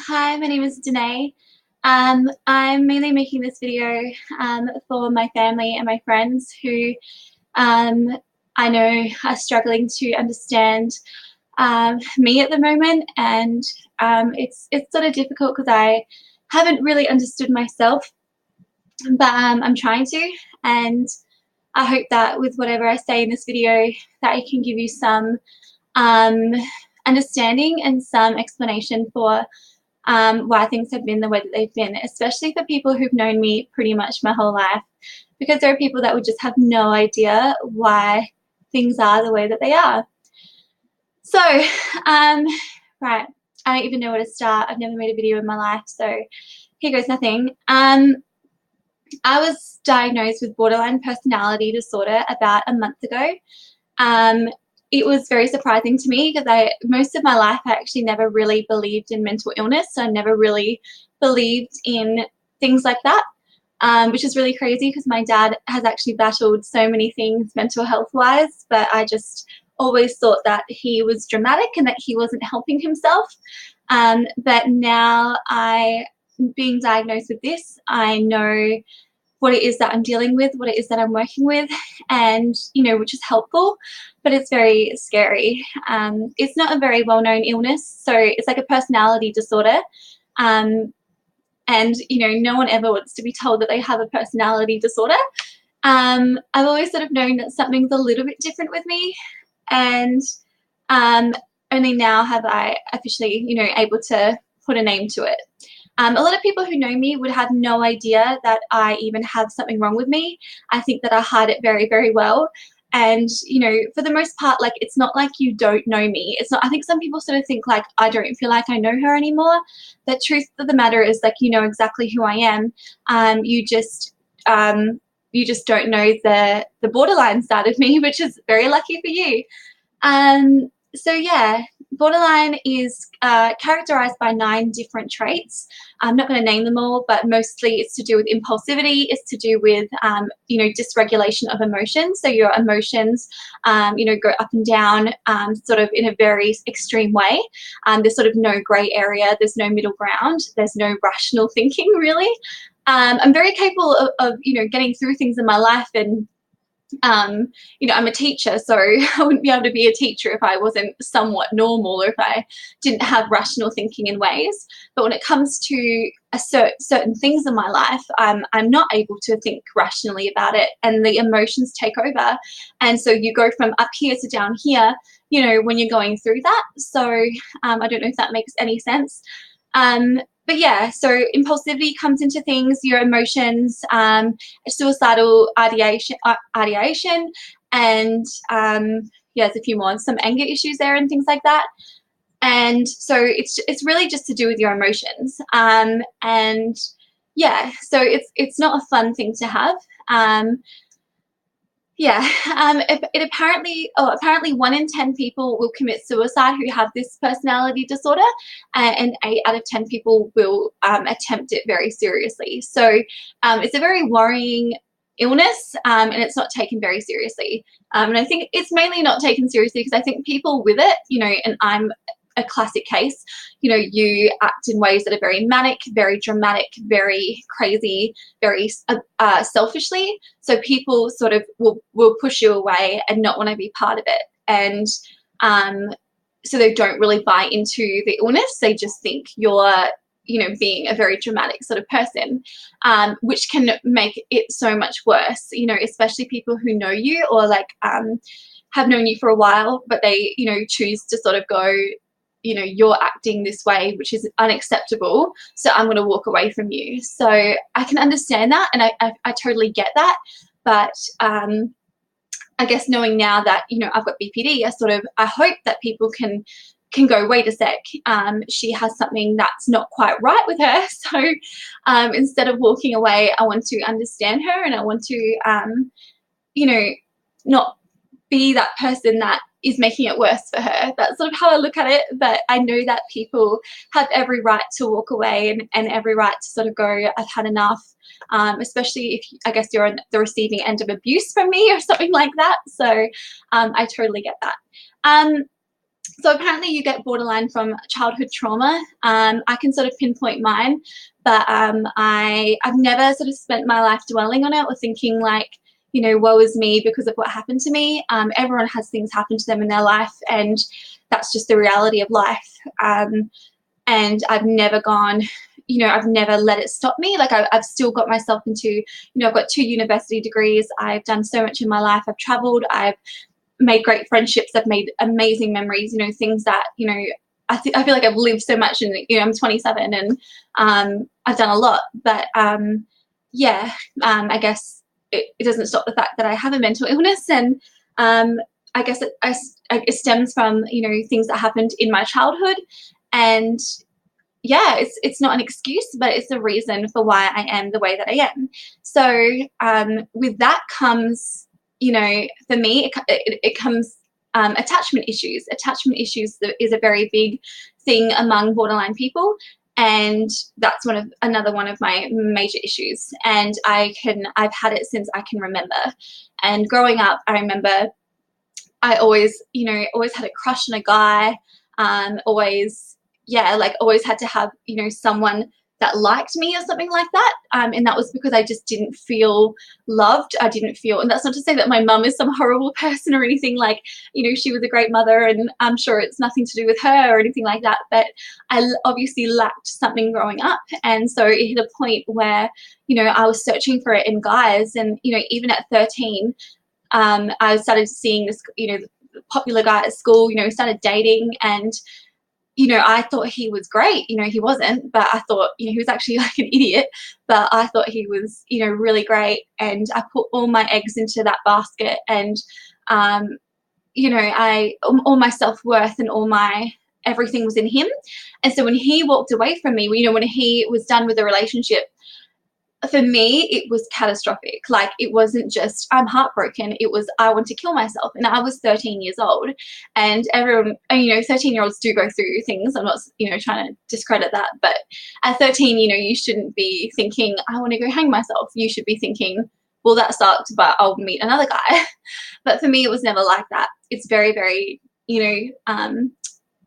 Hi, my name is Danae. I'm mainly making this video for my family and my friends who I know are struggling to understand me at the moment, and it's sort of difficult because I haven't really understood myself, but I'm trying to, and I hope that with whatever I say in this video that I can give you some um, understanding and some explanation for why things have been the way that they've been, especially for people who've known me pretty much my whole life, because there are people that would just have no idea why things are the way that they are. So, right, I don't even know where to start. I've never made a video in my life, so here goes nothing. I was diagnosed with borderline personality disorder about a month ago. It was very surprising to me because most of my life I actually never really believed in mental illness. So I never really believed in things like that, which is really crazy because my dad has actually battled so many things mental health wise, but I just always thought that he was dramatic and that he wasn't helping himself. But now being diagnosed with this, I know what it is that I'm dealing with, what it is that I'm working with, and, which is helpful, but it's very scary. It's not a very well-known illness, so it's like a personality disorder. And, no one ever wants to be told that they have a personality disorder. I've always sort of known that something's a little bit different with me, and only now have I officially, able to put a name to it. A lot of people who know me would have no idea that I even have something wrong with me. I think that I hide it very, very well. And, for the most part, like, it's not like you don't know me. It's not, I think some people sort of think like, I don't feel like I know her anymore. The truth of the matter is, like, you know exactly who I am. You just don't know the borderline side of me, which is very lucky for you. So yeah, borderline is characterized by 9 different traits. I'm not going to name them all, but mostly it's to do with impulsivity. It's to do with, dysregulation of emotions. So your emotions, go up and down sort of in a very extreme way. There's sort of no gray area. There's no middle ground. There's no rational thinking, really. I'm very capable of getting through things in my life, and I'm a teacher, so I wouldn't be able to be a teacher if I wasn't somewhat normal or if I didn't have rational thinking in ways. But when it comes to certain things in my life, I'm not able to think rationally about it, and the emotions take over. And so you go from up here to down here, when you're going through that. So I don't know if that makes any sense. But yeah, so impulsivity comes into things, your emotions, suicidal ideation, and yeah, there's a few more, some anger issues there and things like that. And so it's really just to do with your emotions. And yeah, so it's not a fun thing to have. Yeah, apparently 1 in 10 people will commit suicide who have this personality disorder, and 8 out of 10 people will attempt it very seriously. So it's a very worrying illness, and it's not taken very seriously. And I think it's mainly not taken seriously because I think people with it, and I'm a classic case, you act in ways that are very manic, very dramatic, very crazy, very selfishly. So people sort of will push you away and not want to be part of it. And so they don't really buy into the illness. They just think you're, being a very dramatic sort of person, which can make it so much worse, especially people who know you or like have known you for a while, but they, choose to sort of go, you're acting this way, which is unacceptable, so I'm going to walk away from you. So I can understand that, and I totally get that. But I guess knowing now that, I've got BPD, I hope that people can go, wait a sec, she has something that's not quite right with her. So instead of walking away, I want to understand her, and I want to, not be that person that is making it worse for her. That's sort of how I look at it. But I know that people have every right to walk away and every right to sort of go, I've had enough, especially if I guess you're on the receiving end of abuse from me or something like that. So I totally get that. So apparently you get borderline from childhood trauma. I can sort of pinpoint mine, but I've never sort of spent my life dwelling on it or thinking like, you know, woe is me because of what happened to me. Everyone has things happen to them in their life, and that's just the reality of life. And I've never gone, you know, I've never let it stop me. Like I've still got myself into, you know, I've got 2 university degrees. I've done so much in my life. I've traveled. I've made great friendships. I've made amazing memories, you know, things that, you know, I feel like I've lived so much, and, you know, I'm 27 and I've done a lot. But yeah, I guess it doesn't stop the fact that I have a mental illness. And I guess it stems from, you know, things that happened in my childhood. And yeah, it's not an excuse, but it's a reason for why I am the way that I am. So with that comes, you know, for me, it comes attachment issues. Attachment issues is a very big thing among borderline people, and that's another one of my major issues. And I've had it since I can remember. And growing up, I remember I always, you know, always had a crush on a guy. Always, yeah, like always had to have, you know, someone that liked me or something like that. And that was because I just didn't feel loved. I didn't feel, and that's not to say that my mum is some horrible person or anything. Like, you know, she was a great mother, and I'm sure it's nothing to do with her or anything like that. But I obviously lacked something growing up. And so it hit a point where, you know, I was searching for it in guys. And, you know, even at 13, I started seeing this, you know, popular guy at school, you know, started dating. And, you know, I thought he was great. You know, he wasn't, but I thought, you know, he was actually like an idiot, but I thought he was, you know, really great. And I put all my eggs into that basket. And, you know, all my self-worth and all my everything was in him. And so when he walked away from me, you know, when he was done with the relationship, for me, it was catastrophic. Like, it wasn't just, I'm heartbroken. It was, I want to kill myself. And I was 13 years old. And everyone, you know, 13-year-olds do go through things. I'm not, you know, trying to discredit that. But at 13, you know, you shouldn't be thinking, I want to go hang myself. You should be thinking, well, that sucked, but I'll meet another guy. But for me, it was never like that. It's very, very, you know,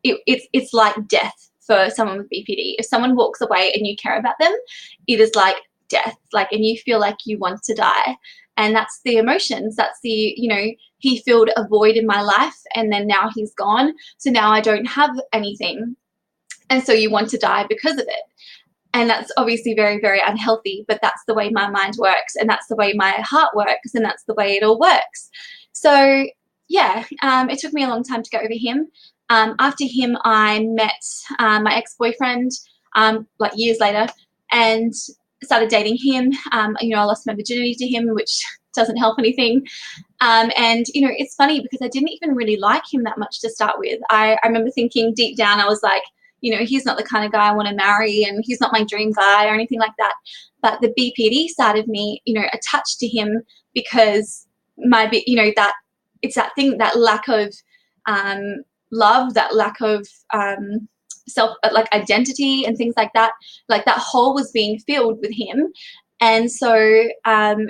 it's like death for someone with BPD. If someone walks away and you care about them, it is like death, like, and you feel like you want to die. And that's the emotions. That's the, you know, he filled a void in my life, and then now he's gone. So now I don't have anything. And so you want to die because of it. And that's obviously very, very unhealthy, but that's the way my mind works, and that's the way my heart works, and that's the way it all works. So yeah, it took me a long time to get over him. After him, I met my ex-boyfriend like years later, and started dating him. You know, I lost my virginity to him, which doesn't help anything. And, you know, it's funny because I didn't even really like him that much to start with. I remember thinking deep down, I was like, you know, he's not the kind of guy I want to marry, and he's not my dream guy or anything like that. But the BPD side of me, you know, attached to him because you know, that it's that thing, that lack of love, that lack of self, like identity and things like that hole was being filled with him. And so you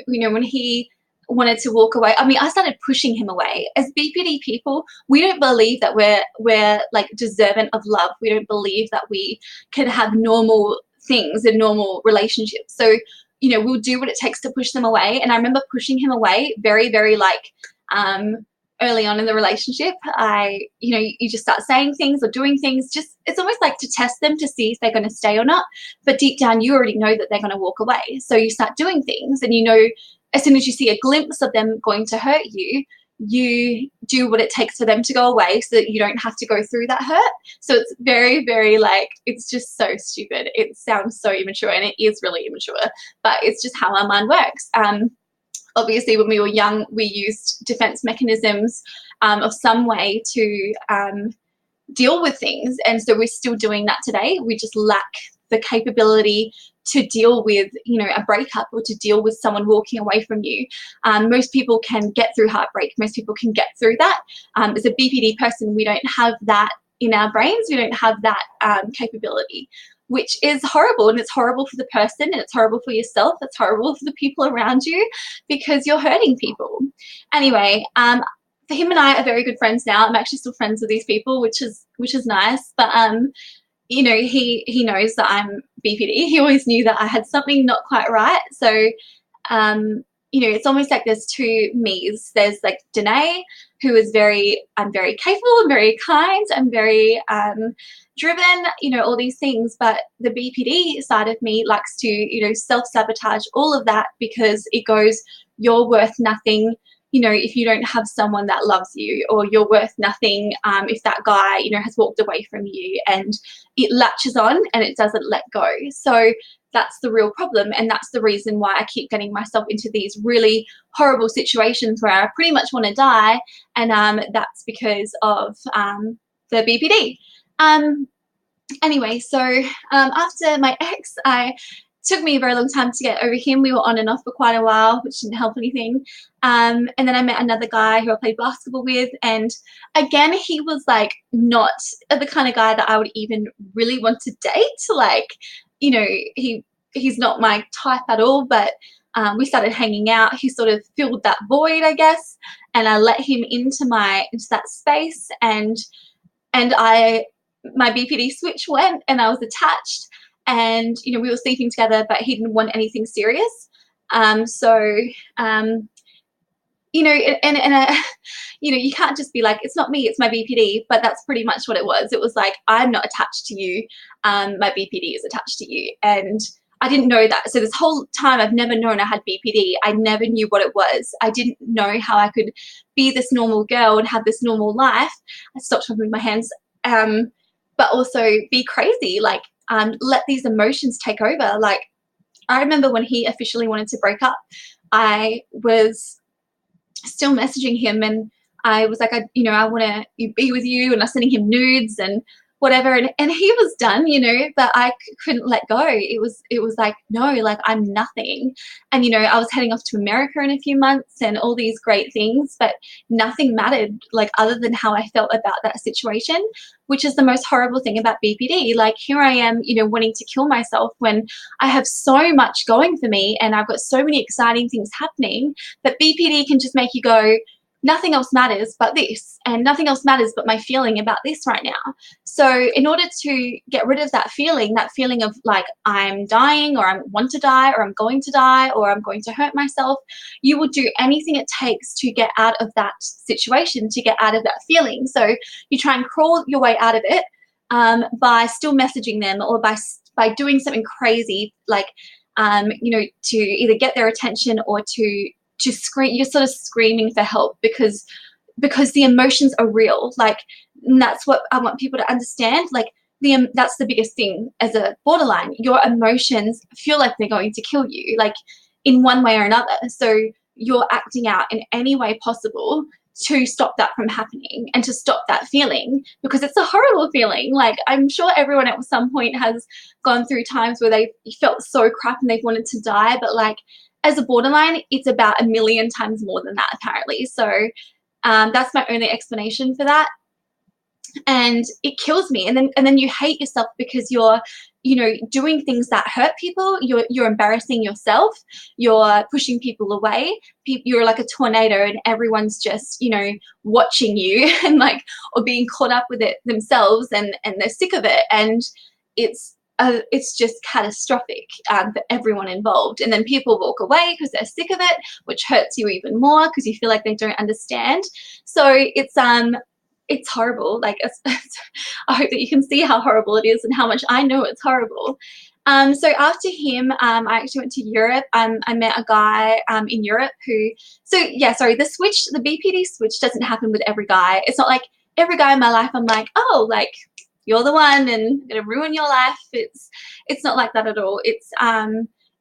know, when he wanted to walk away, I mean, I started pushing him away. As BPD people, we don't believe that we're like deserving of love. We don't believe that we can have normal things and normal relationships. So, you know, we'll do what it takes to push them away. And I remember pushing him away very, very like early on in the relationship. You know, you just start saying things or doing things, just, it's almost like to test them to see if they're going to stay or not. But deep down, you already know that they're going to walk away. So you start doing things, and you know, as soon as you see a glimpse of them going to hurt you, you do what it takes for them to go away so that you don't have to go through that hurt. So it's very, very like, it's just so stupid. It sounds so immature, and it is really immature, but it's just how our mind works. Obviously, when we were young, we used defense mechanisms of some way to deal with things. And so we're still doing that today. We just lack the capability to deal with, you know, a breakup or to deal with someone walking away from you. Most people can get through heartbreak. Most people can get through that. As a BPD person, we don't have that in our brains. We don't have that capability, which is horrible. And it's horrible for the person, and it's horrible for yourself. It's horrible for the people around you because you're hurting people. Anyway, him and I are very good friends now. I'm actually still friends with these people, which is nice. But you know, he knows that I'm BPD. He always knew that I had something not quite right. So you know, it's almost like there's two me's. There's like Danae, who is I'm very capable, I'm very kind, I'm very driven, you know, all these things. But the BPD side of me likes to, you know, self-sabotage all of that, because it goes, you're worth nothing, you know, if you don't have someone that loves you, or you're worth nothing if that guy, you know, has walked away from you. And it latches on and it doesn't let go. So that's the real problem, and that's the reason why I keep getting myself into these really horrible situations where I pretty much want to die, and that's because of the BPD. Anyway, so after my ex, took me a very long time to get over him. We were on and off for quite a while, which didn't help anything. And then I met another guy who I played basketball with, and again, he was like not the kind of guy that I would even really want to date. Like, you know, he's not my type at all, but we started hanging out. He sort of filled that void, I guess, and I let him into that space, and my BPD switch went, and I was attached, and you know, we were sleeping together, but he didn't want anything serious. So you know, you know, you can't just be like, it's not me, it's my BPD. But that's pretty much what it was. It was like, I'm not attached to you, my BPD is attached to you. And I didn't know that. So this whole time I've never known I had BPD. I never knew what it was. I didn't know how I could be this normal girl and have this normal life. I stopped talking with my hands. But also be crazy, like let these emotions take over. Like, I remember when he officially wanted to break up, I was still messaging him, and I was like, you know, I want to be with you, and I was sending him nudes and whatever, and he was done, you know, but I couldn't let go. It was like, no, like, I'm nothing. And you know, I was heading off to America in a few months and all these great things, but nothing mattered, like, other than how I felt about that situation, which is the most horrible thing about BPD. Like, here I am, you know, wanting to kill myself when I have so much going for me and I've got so many exciting things happening, but BPD can just make you go, nothing else matters but this, and nothing else matters but my feeling about this right now. So in order to get rid of that feeling of like, I'm dying, or I want to die, or I'm going to die, or I'm going to hurt myself, you will do anything it takes to get out of that situation, to get out of that feeling. So you try and crawl your way out of it by still messaging them, or by doing something crazy, like you know, to either get their attention or to scream. You're sort of screaming for help because the emotions are real. Like, and that's what I want people to understand. Like, that's the biggest thing as a borderline. Your emotions feel like they're going to kill you, like, in one way or another. So you're acting out in any way possible to stop that from happening and to stop that feeling, because it's a horrible feeling. Like, I'm sure everyone at some point has gone through times where they felt so crap and they've wanted to die, but like, as a borderline, it's about 1,000,000 times more than that, apparently. So that's my only explanation for that. And it kills me. And then you hate yourself because you're, you know, doing things that hurt people. You're embarrassing yourself. You're pushing people away. You're like a tornado, and everyone's just, you know, watching you and like, or being caught up with it themselves, and they're sick of it. And it's just catastrophic for everyone involved. And then people walk away because they're sick of it, which hurts you even more because you feel like they don't understand. So it's horrible. Like, I hope that you can see how horrible it is and how much I know it's horrible. So after him, I actually went to Europe. I met a guy in Europe who, so yeah, sorry, the BPD switch doesn't happen with every guy. It's not like every guy in my life I'm like, oh, like, you're the one and I'm gonna ruin your life. It's not like that at all.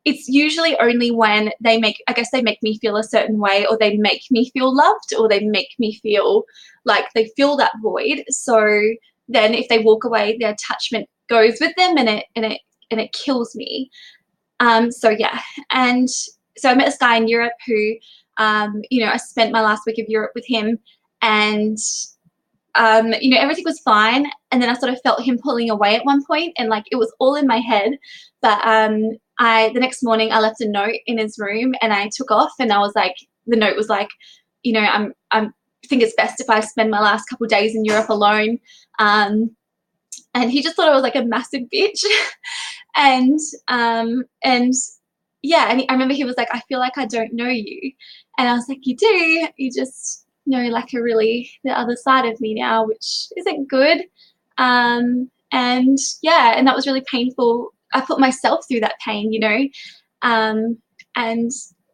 It's usually only when they make me feel a certain way, or they make me feel loved, or they make me feel like they fill that void. So then if they walk away, the attachment goes with them, and it kills me. So yeah, and so I met this guy in Europe who, you know, I spent my last week of Europe with him, and you know, everything was fine. And then I sort of felt him pulling away at one point, and like, it was all in my head. But the next morning I left a note in his room, and I took off, and I was like, the note was like, you know, I'm think it's best if I spend my last couple of days in Europe alone. And he just thought I was like a massive bitch. and and yeah, and I remember he was like, I feel like I don't know you. And I was like, you do, you just know like a really the other side of me now, which isn't good. And yeah, and that was really painful. I put myself through that pain, you know. And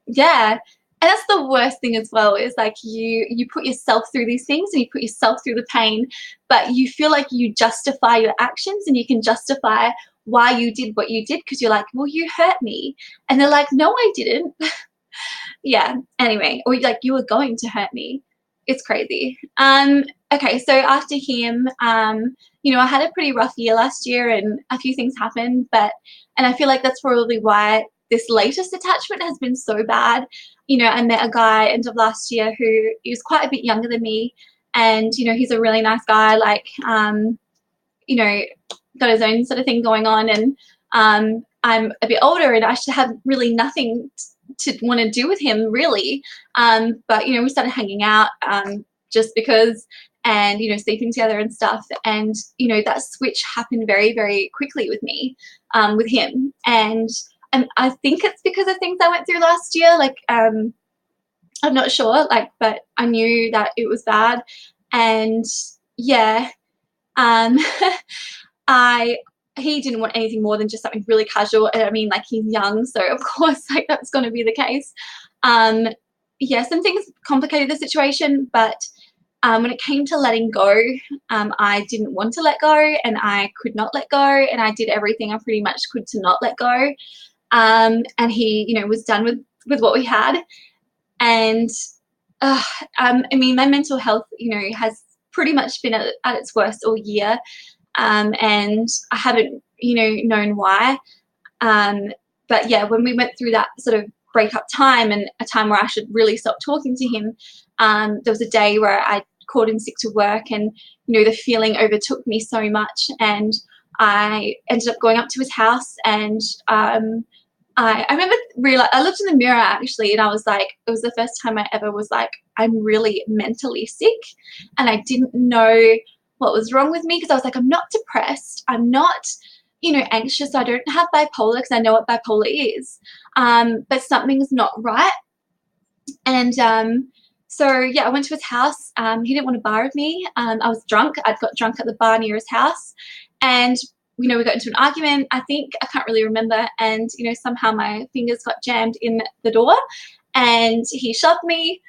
yeah, and that's the worst thing as well, is like you put yourself through these things and you put yourself through the pain, but you feel like you justify your actions and you can justify why you did what you did because you're like, well, you hurt me. And they're like, no, I didn't. Yeah, anyway, or like, you were going to hurt me. It's crazy. Okay, so after him, you know, I had a pretty rough year last year and a few things happened, and I feel like that's probably why this latest attachment has been so bad. You know, I met a guy end of last year who he was quite a bit younger than me, and you know, he's a really nice guy, like you know, got his own sort of thing going on, and I'm a bit older and I should have really nothing to want to do with him really, but you know, we started hanging out just because, and you know, sleeping together and stuff, and you know, that switch happened very, very quickly with me, with him, and I think it's because of things I went through last year, like I'm not sure, like, but I knew that it was bad, and yeah, um, he didn't want anything more than just something really casual. And I mean, like, he's young, so of course, like, that's going to be the case. Yeah, some things complicated the situation, but when it came to letting go, I didn't want to let go, and I could not let go, and I did everything I pretty much could to not let go. And he, you know, was done with what we had, and I mean, my mental health, you know, has pretty much been at its worst all year. And I haven't, you know, known why. But yeah, when we went through that sort of breakup time and a time where I should really stop talking to him, there was a day where I called in sick to work, and you know, the feeling overtook me so much, and I ended up going up to his house, and I remember I looked in the mirror actually, and I was like, it was the first time I ever was like, I'm really mentally sick, and I didn't know what was wrong with me, because I was like, I'm not depressed, I'm not, you know, anxious, I don't have bipolar, because I know what bipolar is, but something's not right. And so yeah, I went to his house. He didn't want to bar with me. I was drunk. I'd got drunk at the bar near his house, and you know, we got into an argument. I think, I can't really remember, and you know, somehow my fingers got jammed in the door, and he shoved me.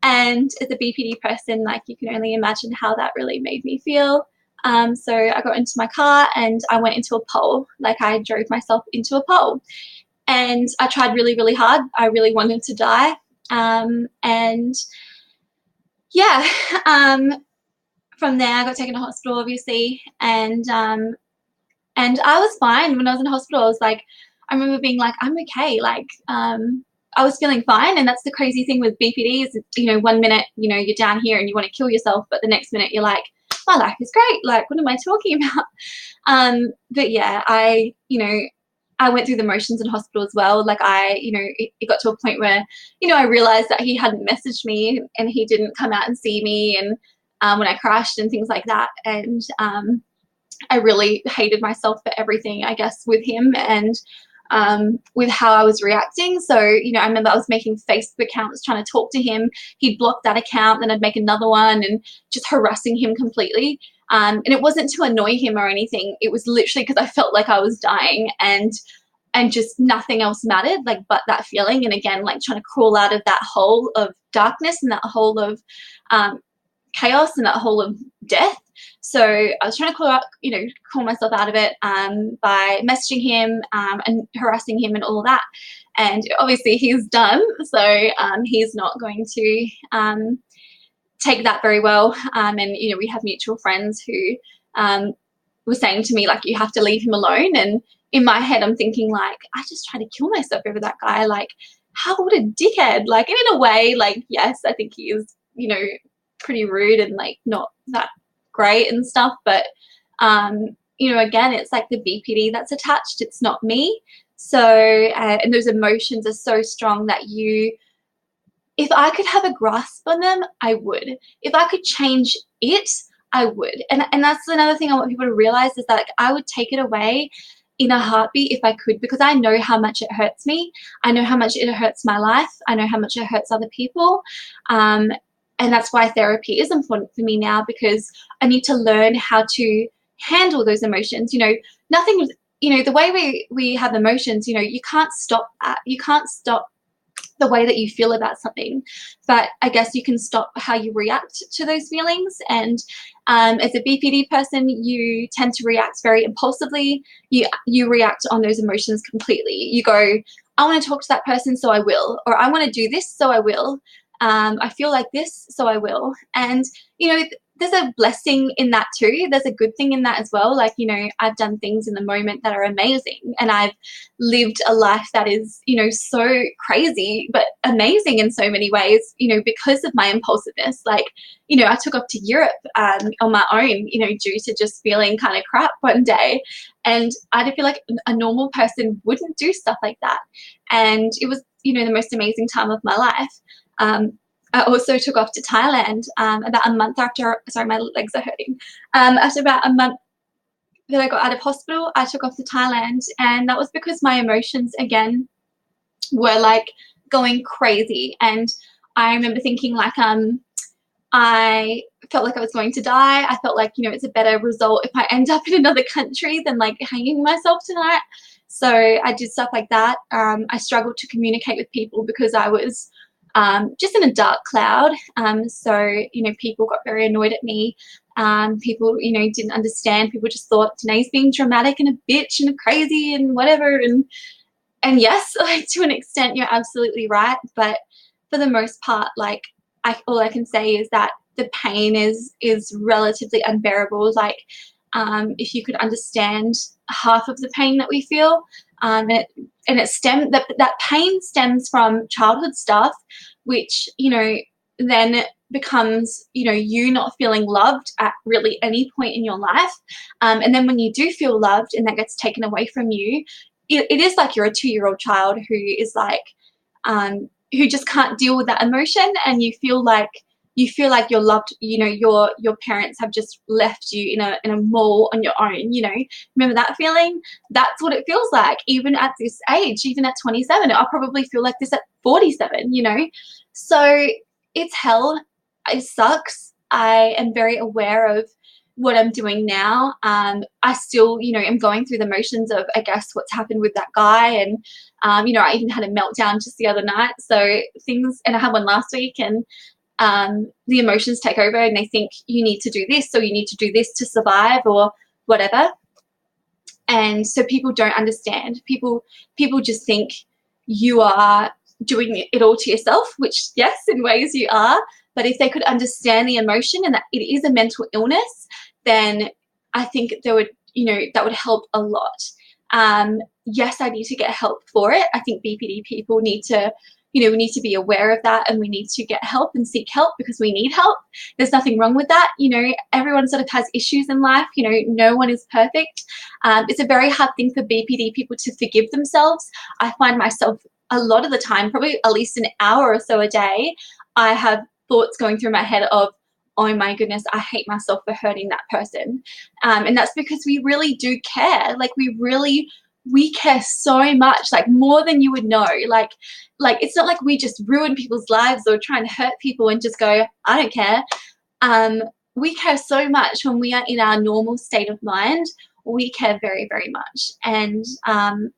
And as a BPD person, like, you can only imagine how that really made me feel. So I got into my car and I went into a pole. Like, I drove myself into a pole, and I tried really, really hard. I really wanted to die. And yeah, from there I got taken to hospital, obviously, and I was fine when I was in hospital. I was like, I remember being like, I'm okay. Like, I was feeling fine. And that's the crazy thing with BPD is, you know, one minute, you know, you're down here and you want to kill yourself, but the next minute you're like, my life is great. Like, what am I talking about? But yeah, you know, I went through the motions in hospital as well. Like, you know, it got to a point where, you know, I realized that he hadn't messaged me and he didn't come out and see me, and when I crashed and things like that. And I really hated myself for everything, I guess, with him, and with how I was reacting. So, you know, I remember I was making Facebook accounts trying to talk to him. He'd block that account, then I'd make another one, and just harassing him completely. And it wasn't to annoy him or anything. It was literally because I felt like I was dying, and just nothing else mattered, like, but that feeling. And again, like, trying to crawl out of that hole of darkness and that hole of chaos and that hole of death. So I was trying to call myself out of it by messaging him and harassing him and all of that. And obviously he's done, so he's not going to take that very well. And you know, we have mutual friends who were saying to me, like, you have to leave him alone. And in my head, I'm thinking, like, I just tried to kill myself over that guy. Like, what a dickhead. Like, and in a way, like, yes, I think he is, you know, pretty rude and like not that great and stuff, but you know, again, it's like the BPD that's attached, it's not me. So and those emotions are so strong that you if I could have a grasp on them, I would. If I could change it, I would. And that's another thing I want people to realize is that, like, I would take it away in a heartbeat if I could, because I know how much it hurts me. I know how much it hurts my life. I know how much it hurts other people. Um, and that's why therapy is important for me now, because I need to learn how to handle those emotions. You know, nothing, you know, the way we have emotions, you know, you can't stop that. You can't stop the way that you feel about something, but I guess you can stop how you react to those feelings. And as a BPD person, you tend to react very impulsively. You react on those emotions completely. You go, I want to talk to that person, so I will, or I want to do this, so I will. I feel like this, so I will. And you know, there's a blessing in that too. There's a good thing in that as well. Like, you know, I've done things in the moment that are amazing, and I've lived a life that is, you know, so crazy but amazing in so many ways, you know, because of my impulsiveness. Like, you know, I took off to Europe on my own, you know, due to just feeling kind of crap one day, and I feel like a normal person wouldn't do stuff like that. And it was, you know, the most amazing time of my life. I also took off to Thailand about a month after, sorry, my legs are hurting. After about a month that I got out of hospital, I took off to Thailand, and that was because my emotions again were like going crazy. And I remember thinking like, I felt like I was going to die. I felt like, you know, it's a better result if I end up in another country than like hanging myself tonight. So I did stuff like that. I struggled to communicate with people because I was just in a dark cloud. So, you know, people got very annoyed at me. People, you know, didn't understand. People just thought Danae's being dramatic and a bitch and a crazy and whatever. And yes, like, to an extent, you're absolutely right. But for the most part, like, all I can say is that the pain is relatively unbearable. Like, if you could understand half of the pain that we feel, that pain stems from childhood stuff, which, you know, then becomes, you know, you not feeling loved at really any point in your life. And then when you do feel loved and that gets taken away from you, it is like you're a 2-year-old child who is like, who just can't deal with that emotion, and you feel like you're loved. You know, your parents have just left you in a mall on your own. You know, remember that feeling? That's what it feels like, even at this age, even at 27. I'll probably feel like this at 47. You know, so it's hell. It sucks. I am very aware of what I'm doing now. I still, you know, am going through the motions of, I guess, what's happened with that guy. And, you know, I even had a meltdown just the other night. So things, and I had one last week, and the emotions take over and they think you need to do this, or you need to do this to survive, or whatever. And so people don't understand. People just think you are doing it all to yourself, which, yes, in ways you are. But if they could understand the emotion and that it is a mental illness, then I think there would, you know, that would help a lot. Yes, I need to get help for it. I think BPD people need to, you know, we need to be aware of that, and we need to get help and seek help because we need help. There's nothing wrong with that. You know, everyone sort of has issues in life. You know, no one is perfect. It's a very hard thing for BPD people to forgive themselves. I find myself a lot of the time, probably at least an hour or so a day, I have thoughts going through my head of, oh my goodness, I hate myself for hurting that person. And that's because we really do care. Like, we care so much, like more than you would know. Like it's not like we just ruin people's lives or try and hurt people and just go, I don't care. We care so much when we are in our normal state of mind. We care very, very much. And,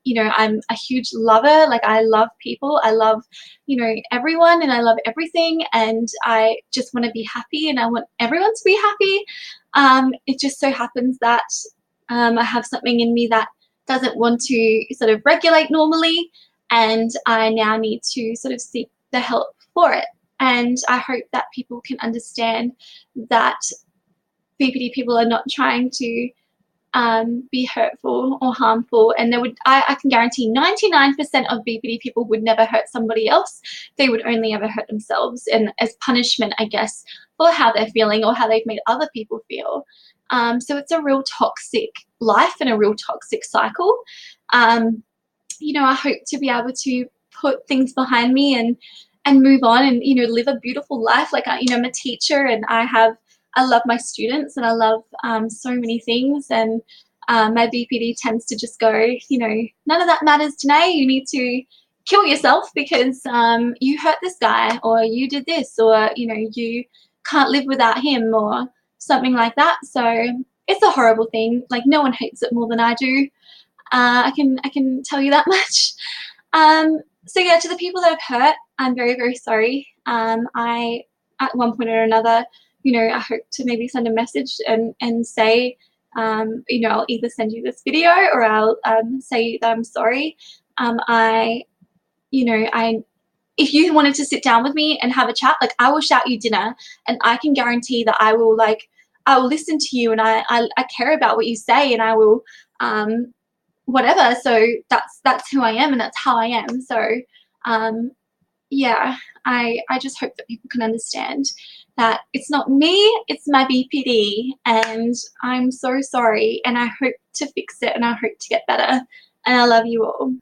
you know, I'm a huge lover. Like, I love people. I love, you know, everyone, and I love everything. And I just want to be happy, and I want everyone to be happy. It just so happens that I have something in me that doesn't want to sort of regulate normally. And I now need to sort of seek the help for it. And I hope that people can understand that BPD people are not trying to be hurtful or harmful. And I can guarantee 99% of BPD people would never hurt somebody else. They would only ever hurt themselves, and as punishment, I guess, for how they're feeling or how they've made other people feel. So it's a real toxic life and a real toxic cycle. You know, I hope to be able to put things behind me and move on and, live a beautiful life. Like, I'm a teacher and I love my students and I love so many things. And my BPD tends to just go, none of that matters today. You need to kill yourself because you hurt this guy, or you did this, or, you can't live without him, or something like that. So it's a horrible thing. Like, no one hates it more than I do. I can tell you that much. So yeah, to the people that I've hurt, I'm very, very sorry. I, at one point or another, I hope to maybe send a message and say, I'll either send you this video or I'll say that I'm sorry. I if you wanted to sit down with me and have a chat, like, I will shout you dinner, and I can guarantee that I will listen to you, and I care about what you say, and I will whatever. So that's who I am, and that's how I am. So yeah, I just hope that people can understand that it's not me, it's my BPD, and I'm so sorry, and I hope to fix it, and I hope to get better, and I love you all.